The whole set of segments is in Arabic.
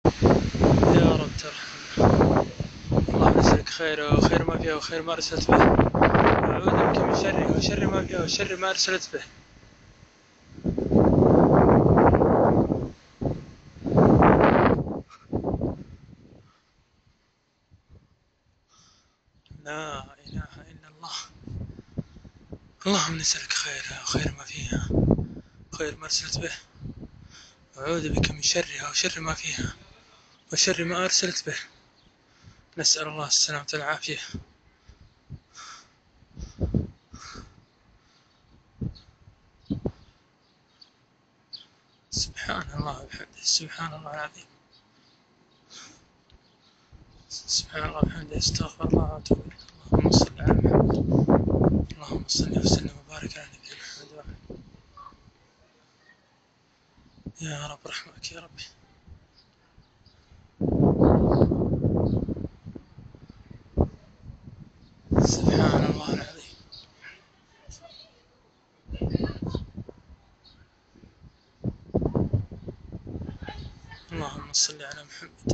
يا رب ترحم. اللهم نسألك خير وخير ما فيها وخير ما أرسلت به، أعوذ بك من شره وشر ما فيها وشر ما أرسلت به. لا إله إلا الله. اللهم نسألك خيرها وخير ما فيها وخير ما أرسلت به، أعوذ بك من شرها وشر ما فيها وشر ما أرسلت به. نسأل الله السلامة والعافية. سبحان الله وبحمده، سبحان الله العظيم، سبحان الله وبحمده، استغفر الله وأتوب إليه. اللهم صل على محمد، اللهم صل وسلم وبارك على نبينا محمد وعلى. يا رب رحمك يا ربي. سبحان الله العظيم. اللهم صل على محمد.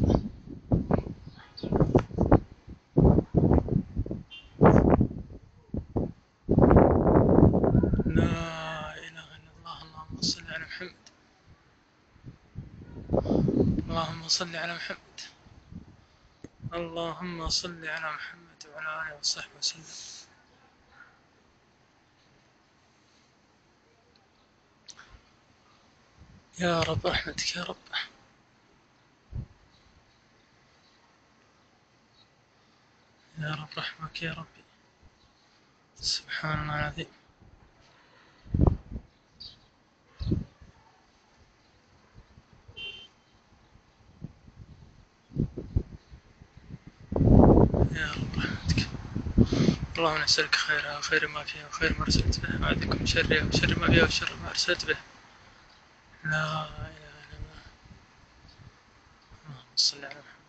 لا إله إلا الله. اللهم صل على محمد. اللهم صل على محمد. اللهم صل على محمد وعلى آله وصحبه وسلم. يا رب رحمتك يا رب. يا رب رحمك يا ربي. سبحان الله العظيم. يا رب رحمتك. اللهم نسألك خيرها وخير ما فيها وخير ما أرسلت به، أعوذ بك من شرها وشر ما فيها وشر ما أرسلت به. لا إله إلا الله. اللهم صل على محمد.